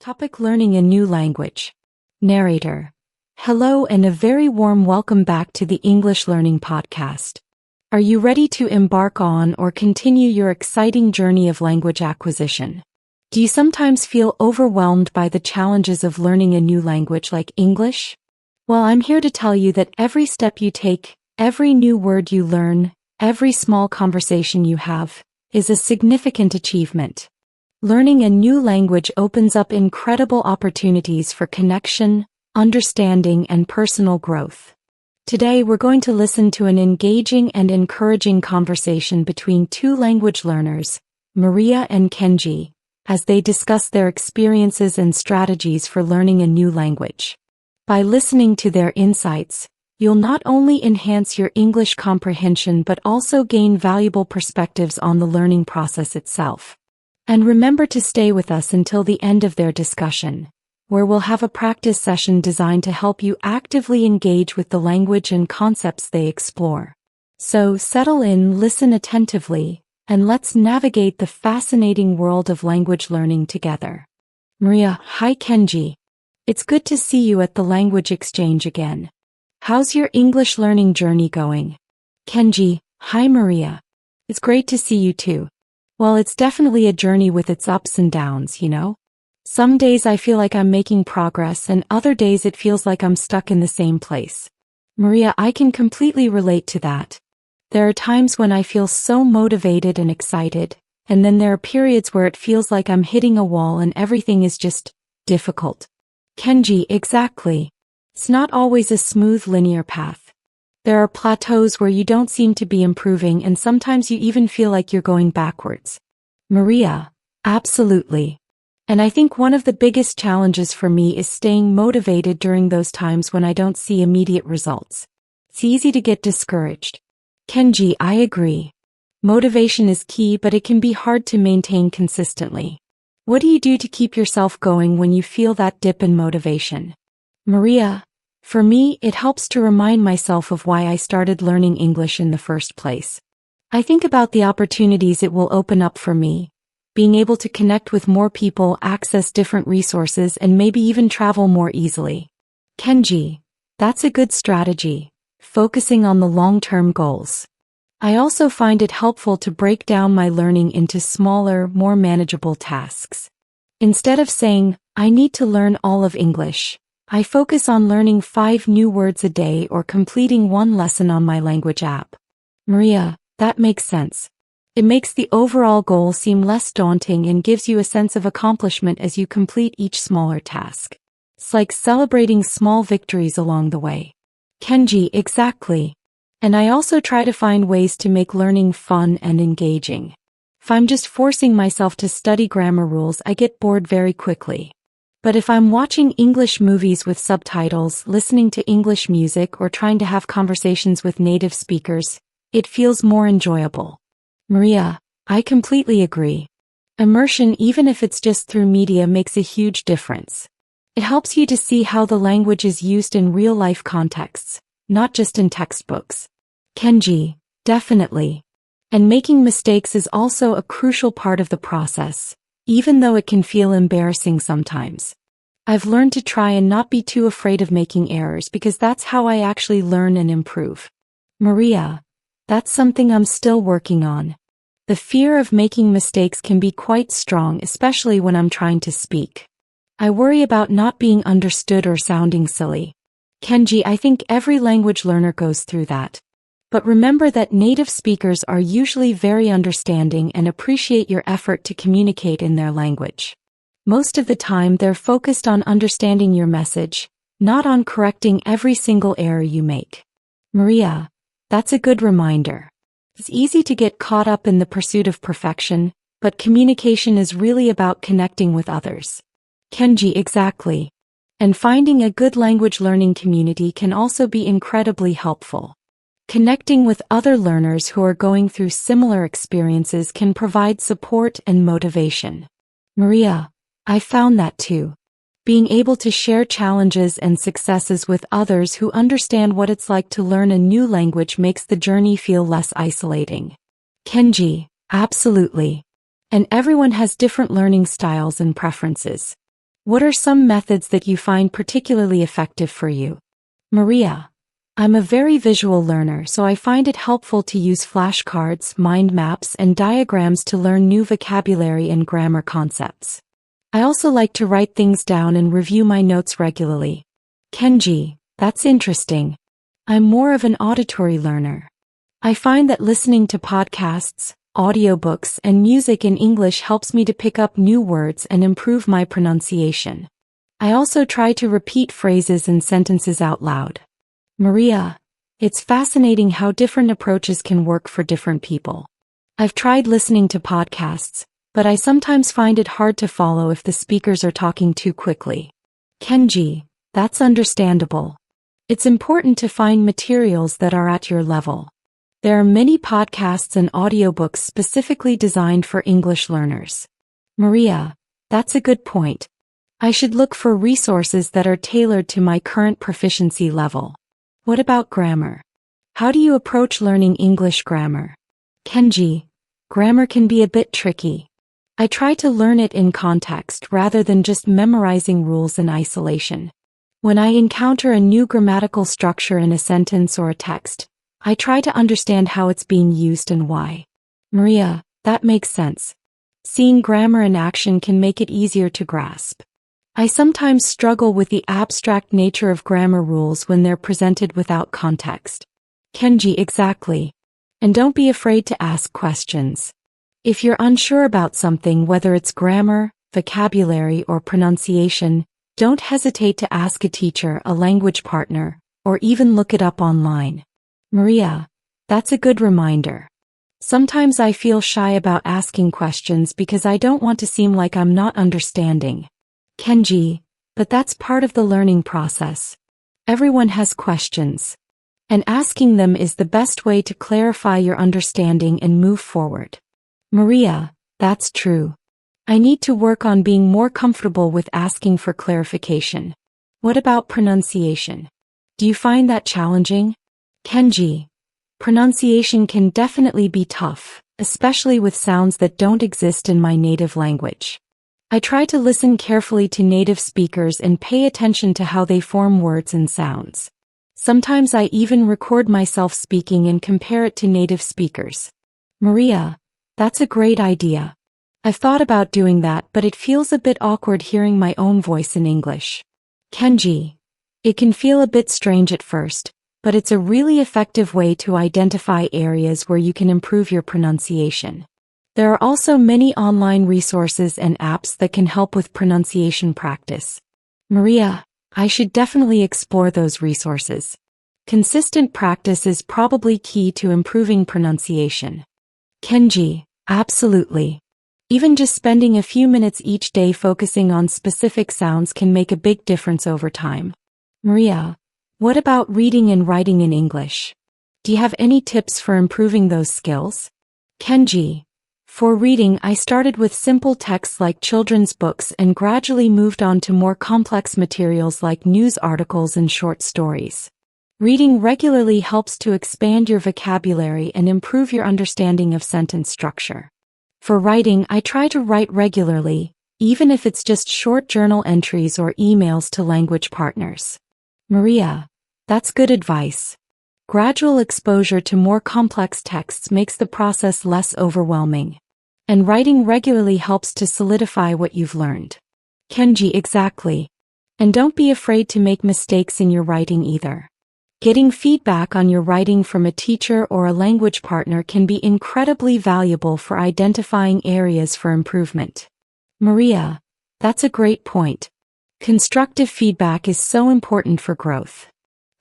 Topic: Learning a new language. Narrator. Hello and a very warm welcome back to the English Learning Podcast. Are you ready to embark on or continue your exciting journey of language acquisition? Do you sometimes feel overwhelmed by the challenges of learning a new language like English? Well, I'm here to tell you that every step you take, every new word you learn, every small conversation you have, is a significant achievement. Learning a new language opens up incredible opportunities for connection, understanding, and personal growth. Today, we're going to listen to an engaging and encouraging conversation between two language learners, Maria and Kenji, as they discuss their experiences and strategies for learning a new language. By listening to their insights, you'll not only enhance your English comprehension but also gain valuable perspectives on the learning process itself. And remember to stay with us until the end of their discussion, where we'll have a practice session designed to help you actively engage with the language and concepts they explore. So settle in, listen attentively, and let's navigate the fascinating world of language learning together. Maria: Hi Kenji. It's good to see you at the language exchange again. How's your English learning journey going? Kenji: Hi Maria. It's great to see you too. Well, it's definitely a journey with its ups and downs, you know? Some days I feel like I'm making progress and other days it feels like I'm stuck in the same place. Maria: I can completely relate to that. There are times when I feel so motivated and excited, and then there are periods where it feels like I'm hitting a wall and everything is just difficult. Kenji: Exactly. It's not always a smooth linear path. There are plateaus where you don't seem to be improving and sometimes you even feel like you're going backwards. Maria: Absolutely. And I think one of the biggest challenges for me is staying motivated during those times when I don't see immediate results. It's easy to get discouraged. Kenji: I agree. Motivation is key, but it can be hard to maintain consistently. What do you do to keep yourself going when you feel that dip in motivation? Maria: For me, it helps to remind myself of why I started learning English in the first place. I think about the opportunities it will open up for me, being able to connect with more people, access different resources, and maybe even travel more easily. Kenji: That's a good strategy, focusing on the long-term goals. I also find it helpful to break down my learning into smaller, more manageable tasks. Instead of saying, I need to learn all of English, I focus on learning 5 new words a day or completing 1 lesson on my language app. Maria: That makes sense. It makes the overall goal seem less daunting and gives you a sense of accomplishment as you complete each smaller task. It's like celebrating small victories along the way. Kenji: Exactly. And I also try to find ways to make learning fun and engaging. If I'm just forcing myself to study grammar rules, I get bored very quickly. But if I'm watching English movies with subtitles, listening to English music, or trying to have conversations with native speakers, it feels more enjoyable. Maria: I completely agree. Immersion, even if it's just through media, makes a huge difference. It helps you to see how the language is used in real-life contexts, not just in textbooks. Kenji: Definitely. And making mistakes is also a crucial part of the process, even though it can feel embarrassing sometimes. I've learned to try and not be too afraid of making errors because that's how I actually learn and improve. Maria: That's something I'm still working on. The fear of making mistakes can be quite strong, especially when I'm trying to speak. I worry about not being understood or sounding silly. Kenji: I think every language learner goes through that. But remember that native speakers are usually very understanding and appreciate your effort to communicate in their language. Most of the time they're focused on understanding your message, not on correcting every single error you make. Maria: That's a good reminder. It's easy to get caught up in the pursuit of perfection, but communication is really about connecting with others. Kenji: Exactly. And finding a good language learning community can also be incredibly helpful. Connecting with other learners who are going through similar experiences can provide support and motivation. Maria: I found that too. Being able to share challenges and successes with others who understand what it's like to learn a new language makes the journey feel less isolating. Kenji: Absolutely. And everyone has different learning styles and preferences. What are some methods that you find particularly effective for you? Maria: I'm a very visual learner, so I find it helpful to use flashcards, mind maps, and diagrams to learn new vocabulary and grammar concepts. I also like to write things down and review my notes regularly. Kenji: that's interesting. I'm more of an auditory learner. I find that listening to podcasts, audiobooks, and music in English helps me to pick up new words and improve my pronunciation. I also try to repeat phrases and sentences out loud. Maria: it's fascinating how different approaches can work for different people. I've tried listening to podcasts, but I sometimes find it hard to follow if the speakers are talking too quickly. Kenji: that's understandable. It's important to find materials that are at your level. There are many podcasts and audiobooks specifically designed for English learners. Maria: that's a good point. I should look for resources that are tailored to my current proficiency level. What about grammar? How do you approach learning English grammar? Kenji: grammar can be a bit tricky. I try to learn it in context rather than just memorizing rules in isolation. When I encounter a new grammatical structure in a sentence or a text, I try to understand how it's being used and why. Maria: that makes sense. Seeing grammar in action can make it easier to grasp. I sometimes struggle with the abstract nature of grammar rules when they're presented without context. Kenji: exactly. And don't be afraid to ask questions. If you're unsure about something, whether it's grammar, vocabulary, or pronunciation, don't hesitate to ask a teacher, a language partner, or even look it up online. Maria: that's a good reminder. Sometimes I feel shy about asking questions because I don't want to seem like I'm not understanding. Kenji: but that's part of the learning process. Everyone has questions. And asking them is the best way to clarify your understanding and move forward. Maria: that's true. I need to work on being more comfortable with asking for clarification. What about pronunciation? Do you find that challenging? Kenji: pronunciation can definitely be tough, especially with sounds that don't exist in my native language. I try to listen carefully to native speakers and pay attention to how they form words and sounds. Sometimes I even record myself speaking and compare it to native speakers. Maria: that's a great idea. I've thought about doing that, but it feels a bit awkward hearing my own voice in English. Kenji: it can feel a bit strange at first, but it's a really effective way to identify areas where you can improve your pronunciation. There are also many online resources and apps that can help with pronunciation practice. Maria: I should definitely explore those resources. Consistent practice is probably key to improving pronunciation. Kenji: absolutely. Even just spending a few minutes each day focusing on specific sounds can make a big difference over time. Maria: what about reading and writing in English? Do you have any tips for improving those skills? Kenji: for reading, I started with simple texts like children's books and gradually moved on to more complex materials like news articles and short stories. Reading regularly helps to expand your vocabulary and improve your understanding of sentence structure. For writing, I try to write regularly, even if it's just short journal entries or emails to language partners. Maria: that's good advice. Gradual exposure to more complex texts makes the process less overwhelming. And writing regularly helps to solidify what you've learned. Kenji: exactly. And don't be afraid to make mistakes in your writing either. Getting feedback on your writing from a teacher or a language partner can be incredibly valuable for identifying areas for improvement. Maria: that's a great point. Constructive feedback is so important for growth.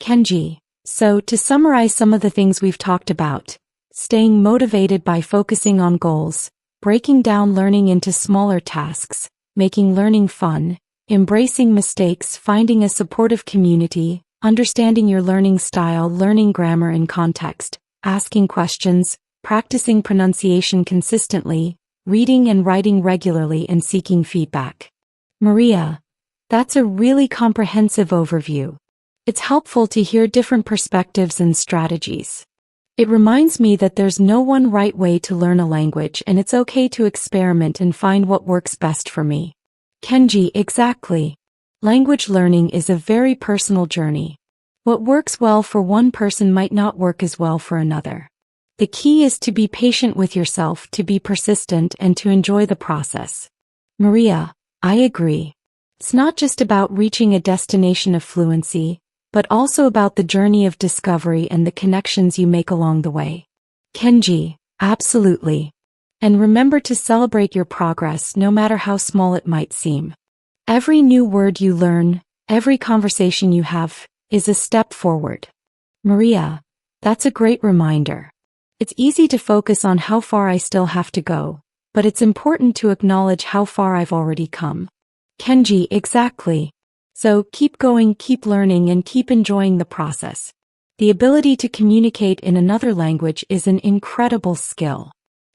Kenji: so to summarize some of the things we've talked about, staying motivated by focusing on goals, breaking down learning into smaller tasks, making learning fun, embracing mistakes, finding a supportive community, understanding your learning style, learning grammar in context, asking questions, practicing pronunciation consistently, reading and writing regularly, and seeking feedback. Maria: that's a really comprehensive overview. It's helpful to hear different perspectives and strategies. It reminds me that there's no one right way to learn a language, and it's okay to experiment and find what works best for me. Kenji, exactly. Language learning is a very personal journey. What works well for one person might not work as well for another. The key is to be patient with yourself, to be persistent, and to enjoy the process. Maria, I agree. It's not just about reaching a destination of fluency, but also about the journey of discovery and the connections you make along the way. Kenji, absolutely. And remember to celebrate your progress no matter how small it might seem. Every new word you learn, every conversation you have, is a step forward. Maria, that's a great reminder. It's easy to focus on how far I still have to go, but it's important to acknowledge how far I've already come. Kenji, exactly. So keep going, keep learning, and keep enjoying the process. The ability to communicate in another language is an incredible skill.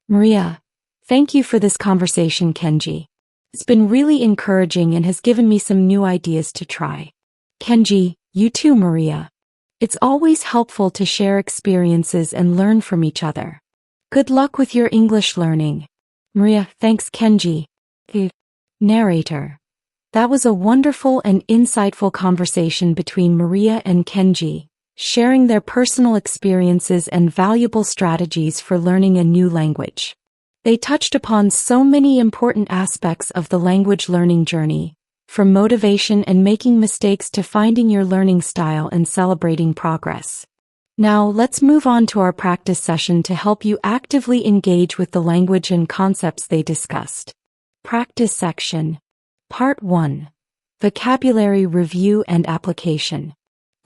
Maria, thank you for this conversation, Kenji. It's been really encouraging and has given me some new ideas to try. Kenji, you too, Maria. It's always helpful to share experiences and learn from each other. Good luck with your English learning. Maria, thanks, Kenji. Narrator. That was a wonderful and insightful conversation between Maria and Kenji, sharing their personal experiences and valuable strategies for learning a new language. They touched upon so many important aspects of the language learning journey, from motivation and making mistakes to finding your learning style and celebrating progress. Now, let's move on to our practice session to help you actively engage with the language and concepts they discussed. Practice section. Part 1. Vocabulary Review and Application.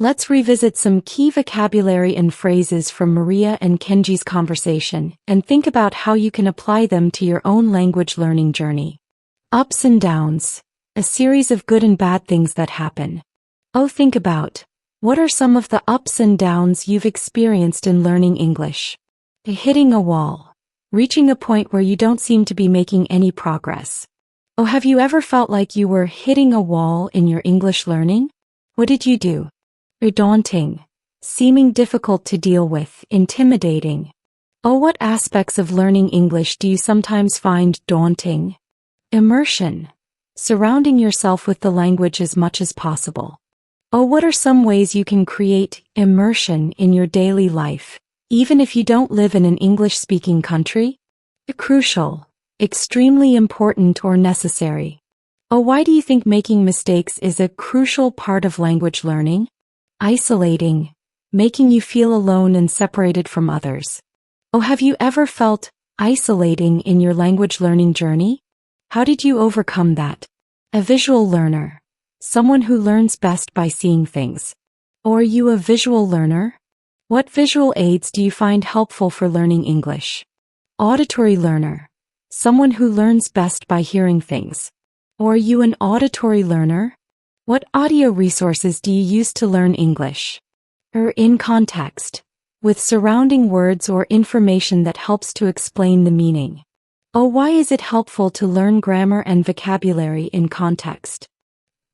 Let's revisit some key vocabulary and phrases from Maria and Kenji's conversation and think about how you can apply them to your own language learning journey. Ups and downs. A series of good and bad things that happen. Oh, think about, what are some of the ups and downs you've experienced in learning English? Hitting a wall. Reaching a point where you don't seem to be making any progress. Oh, have you ever felt like you were hitting a wall in your English learning? What did you do? Daunting. Seeming difficult to deal with, intimidating. Oh, what aspects of learning English do you sometimes find daunting? Immersion. Surrounding yourself with the language as much as possible. Oh, what are some ways you can create immersion in your daily life, even if you don't live in an English-speaking country? Crucial. Extremely important or necessary. Oh, why do you think making mistakes is a crucial part of language learning? Isolating. Making you feel alone and separated from others. Oh, have you ever felt isolating in your language learning journey? How did you overcome that? A visual learner. Someone who learns best by seeing things. Or are you a visual learner? What visual aids do you find helpful for learning English? Auditory learner. Someone who learns best by hearing things. Or are you an auditory learner? What audio resources do you use to learn English? Or in context, with surrounding words or information that helps to explain the meaning. Oh, why is it helpful to learn grammar and vocabulary in context?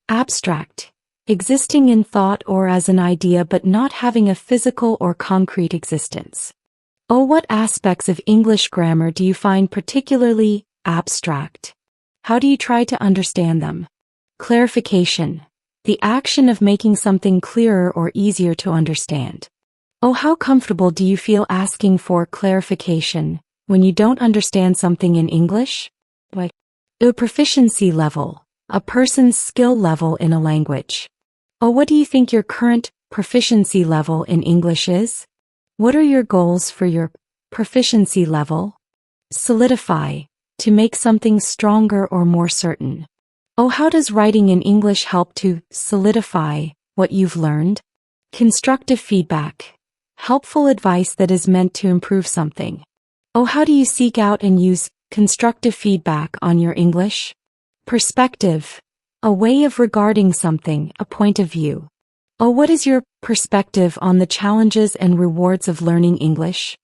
Abstract. Existing in thought or as an idea but not having a physical or concrete existence. Oh, what aspects of English grammar do you find particularly abstract? How do you try to understand them? Clarification. The action of making something clearer or easier to understand. Oh, how comfortable do you feel asking for clarification when you don't understand something in English? Like, a proficiency level, a person's skill level in a language. Oh, what do you think your current proficiency level in English is? What are your goals for your proficiency level? Solidify. To make something stronger or more certain. Oh, how does writing in English help to solidify what you've learned? Constructive feedback. Helpful advice that is meant to improve something. Oh, how do you seek out and use constructive feedback on your English? Perspective. A way of regarding something, a point of view. Oh, what is your perspective on the challenges and rewards of learning English?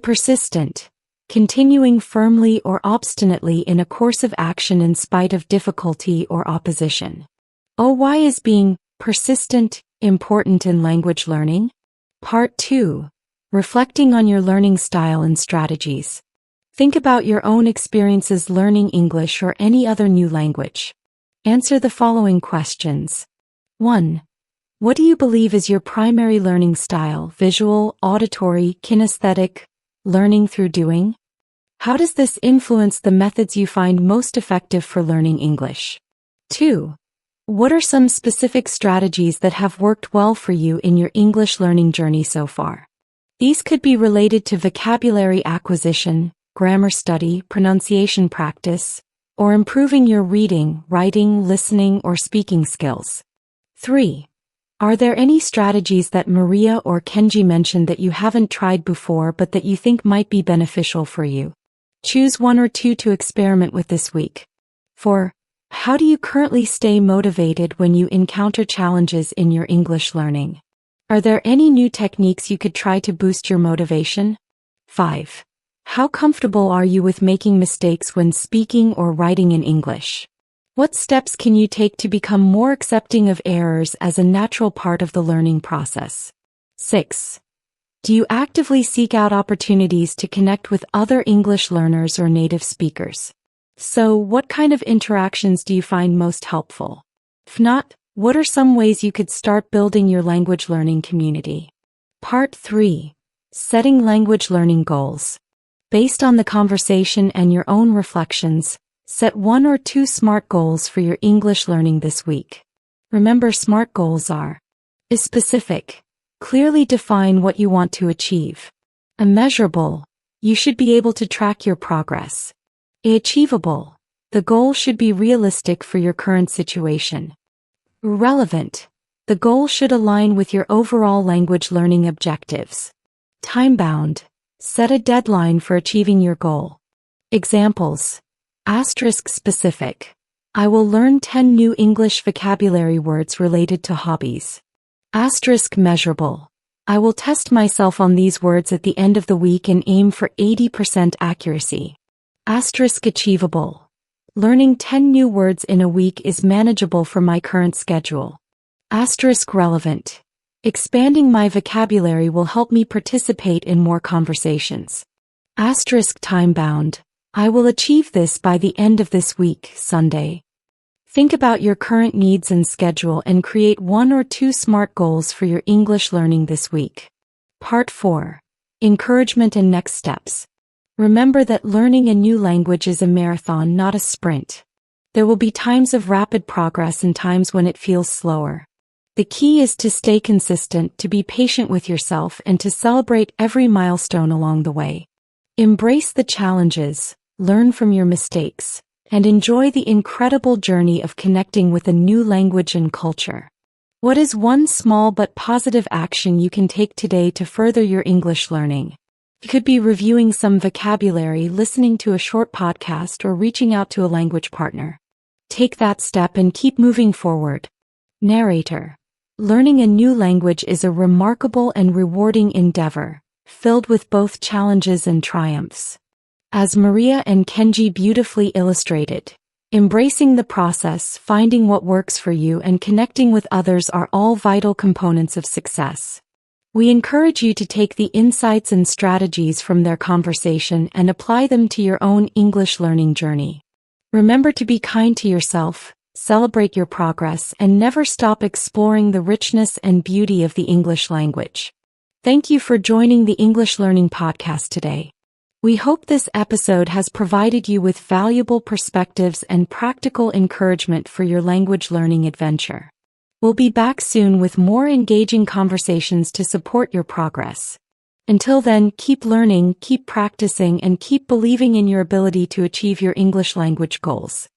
Persistent. Continuing firmly or obstinately in a course of action in spite of difficulty or opposition. Oh, why is being persistent important in language learning? Part 2. Reflecting on your learning style and strategies. Think about your own experiences learning English or any other new language. Answer the following questions. 1. What do you believe is your primary learning style? Visual, auditory, kinesthetic, learning through doing? How does this influence the methods you find most effective for learning English? 2. What are some specific strategies that have worked well for you in your English learning journey so far? These could be related to vocabulary acquisition, grammar study, pronunciation practice, or improving your reading, writing, listening, or speaking skills. 3. Are there any strategies that Maria or Kenji mentioned that you haven't tried before but that you think might be beneficial for you? Choose 1 or 2 to experiment with this week. 4. How do you currently stay motivated when you encounter challenges in your English learning? Are there any new techniques you could try to boost your motivation? 5. How comfortable are you with making mistakes when speaking or writing in English? What steps can you take to become more accepting of errors as a natural part of the learning process? 6. Do you actively seek out opportunities to connect with other English learners or native speakers? So, what kind of interactions do you find most helpful? If not, what are some ways you could start building your language learning community? Part 3. Setting language learning goals. Based on the conversation and your own reflections, set 1 or 2 SMART goals for your English learning this week. Remember, SMART goals are: is specific. Clearly define what you want to achieve. Immeasurable. You should be able to track your progress. Achievable. The goal should be realistic for your current situation. Relevant. The goal should align with your overall language learning objectives. Time-bound. Set a deadline for achieving your goal. Examples. Asterisk specific. I will learn 10 new English vocabulary words related to hobbies. Asterisk measurable. I will test myself on these words at the end of the week and aim for 80% accuracy. Asterisk achievable. Learning 10 new words in a week is manageable for my current schedule. Asterisk relevant. Expanding my vocabulary will help me participate in more conversations. Asterisk time-bound. I will achieve this by the end of this week, Sunday. Think about your current needs and schedule and create 1 or 2 SMART goals for your English learning this week. Part 4. Encouragement and next steps. Remember that learning a new language is a marathon, not a sprint. There will be times of rapid progress and times when it feels slower. The key is to stay consistent, to be patient with yourself, and to celebrate every milestone along the way. Embrace the challenges, learn from your mistakes, and enjoy the incredible journey of connecting with a new language and culture. What is one small but positive action you can take today to further your English learning? It could be reviewing some vocabulary, listening to a short podcast, or reaching out to a language partner. Take that step and keep moving forward. Narrator. Learning a new language is a remarkable and rewarding endeavor, filled with both challenges and triumphs. As Maria and Kenji beautifully illustrated, embracing the process, finding what works for you, and connecting with others are all vital components of success. We encourage you to take the insights and strategies from their conversation and apply them to your own English learning journey. Remember to be kind to yourself, celebrate your progress, and never stop exploring the richness and beauty of the English language. Thank you for joining the English Learning Podcast today. We hope this episode has provided you with valuable perspectives and practical encouragement for your language learning adventure. We'll be back soon with more engaging conversations to support your progress. Until then, keep learning, keep practicing, and keep believing in your ability to achieve your English language goals.